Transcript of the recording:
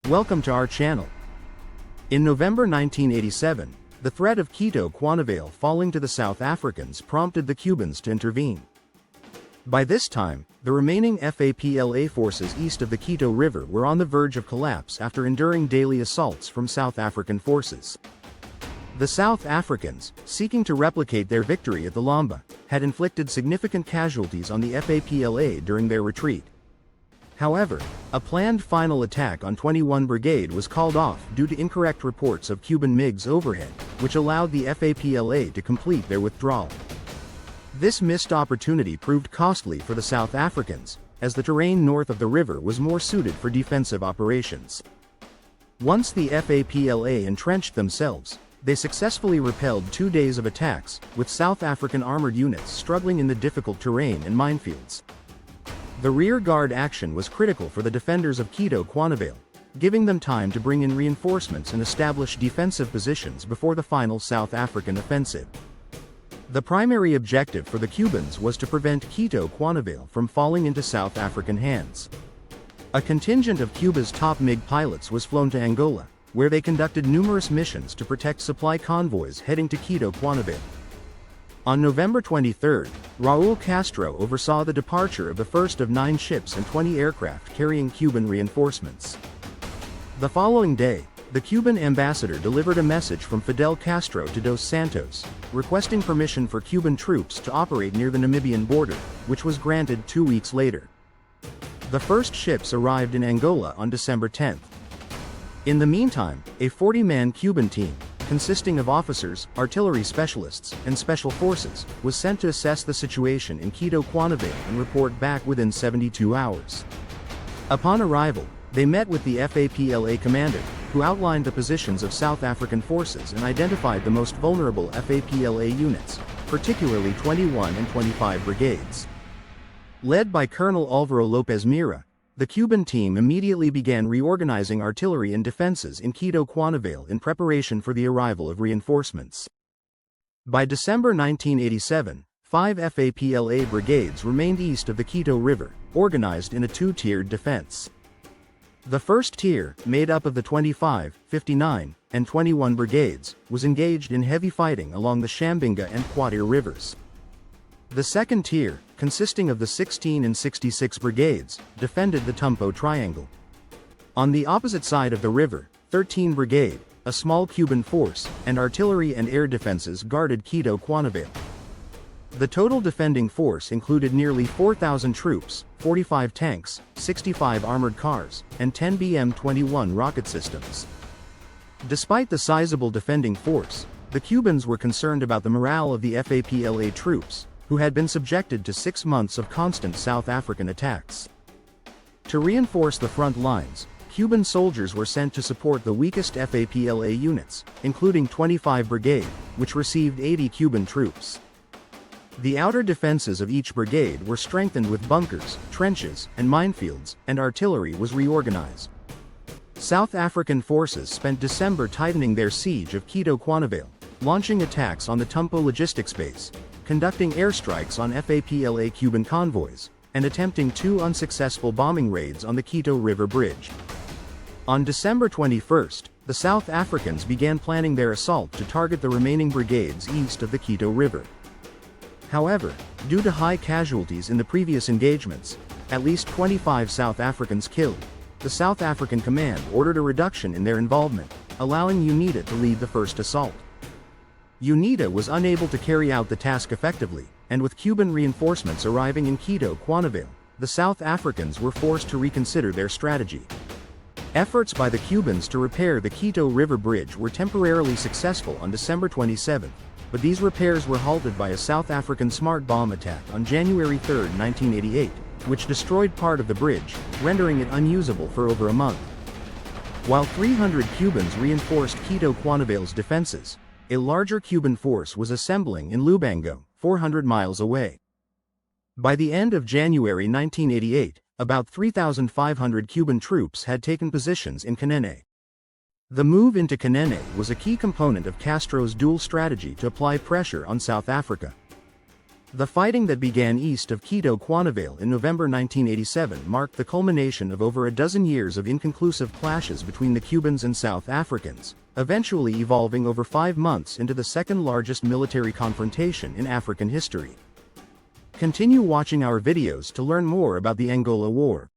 Welcome to our channel. In November 1987, the threat of Cuito Cuanavale falling to the South Africans prompted the Cubans to intervene. By this time, the remaining FAPLA forces east of the Cuito River were on the verge of collapse after enduring daily assaults from South African forces. The South Africans, seeking to replicate their victory at the Lamba, had inflicted significant casualties on the FAPLA during their retreat. However, a planned final attack on 21 Brigade was called off due to incorrect reports of Cuban MiGs overhead, which allowed the FAPLA to complete their withdrawal. This missed opportunity proved costly for the South Africans, as the terrain north of the river was more suited for defensive operations. Once the FAPLA entrenched themselves, they successfully repelled 2 days of attacks, with South African armored units struggling in the difficult terrain and minefields. The rear-guard action was critical for the defenders of Cuito Cuanavale, giving them time to bring in reinforcements and establish defensive positions before the final South African offensive. The primary objective for the Cubans was to prevent Cuito Cuanavale from falling into South African hands. A contingent of Cuba's top MiG pilots was flown to Angola, where they conducted numerous missions to protect supply convoys heading to Cuito Cuanavale. On November 23, Raul Castro oversaw the departure of the first of 9 ships and 20 aircraft carrying Cuban reinforcements. The following day, the Cuban ambassador delivered a message from Fidel Castro to Dos Santos, requesting permission for Cuban troops to operate near the Namibian border, which was granted 2 weeks later. The first ships arrived in Angola on December 10. In the meantime, a 40-man Cuban team, consisting of officers, artillery specialists, and special forces, was sent to assess the situation in Cuito Cuanavale and report back within 72 hours. Upon arrival, they met with the FAPLA commander, who outlined the positions of South African forces and identified the most vulnerable FAPLA units, particularly 21 and 25 brigades. Led by Colonel Álvaro López Mira, the Cuban team immediately began reorganizing artillery and defenses in Cuito Cuanavale in preparation for the arrival of reinforcements. By December 1987, 5 FAPLA brigades remained east of the Cuito River, organized in a 2-tiered defense. The first tier, made up of the 25, 59, and 21 brigades, was engaged in heavy fighting along the Shambinga and Quatir rivers. The second tier, consisting of the 16 and 66 brigades, defended the Tumpo Triangle. On the opposite side of the river, 13 Brigade, a small Cuban force, and artillery and air defenses guarded Cuito Cuanavale. The total defending force included nearly 4,000 troops, 45 tanks, 65 armored cars, and 10 BM-21 rocket systems. Despite the sizable defending force, the Cubans were concerned about the morale of the FAPLA troops, who had been subjected to 6 months of constant South African attacks. To reinforce the front lines, Cuban soldiers were sent to support the weakest FAPLA units, including 25 Brigade, which received 80 Cuban troops. The outer defenses of each brigade were strengthened with bunkers, trenches, and minefields, and artillery was reorganized. South African forces spent December tightening their siege of Cuito Cuanavale, launching attacks on the Tumpo logistics base, conducting airstrikes on FAPLA Cuban convoys, and attempting 2 unsuccessful bombing raids on the Cuito River Bridge. On December 21, the South Africans began planning their assault to target the remaining brigades east of the Cuito River. However, due to high casualties in the previous engagements, at least 25 South Africans killed, the South African command ordered a reduction in their involvement, allowing UNITA to lead the first assault. UNITA was unable to carry out the task effectively, and with Cuban reinforcements arriving in Cuito Cuanavale, the South Africans were forced to reconsider their strategy. Efforts by the Cubans to repair the Cuito River Bridge were temporarily successful on December 27, but these repairs were halted by a South African smart bomb attack on January 3, 1988, which destroyed part of the bridge, rendering it unusable for over a month. While 300 Cubans reinforced Cuito Cuanavale's defenses, a larger Cuban force was assembling in Lubango, 400 miles away. By the end of January 1988, about 3,500 Cuban troops had taken positions in Canene. The move into Canene was a key component of Castro's dual strategy to apply pressure on South Africa. The fighting that began east of Cuito Cuanavale in November 1987 marked the culmination of over a dozen years of inconclusive clashes between the Cubans and South Africans, eventually evolving over 5 months into the second-largest military confrontation in African history. Continue watching our videos to learn more about the Angola War.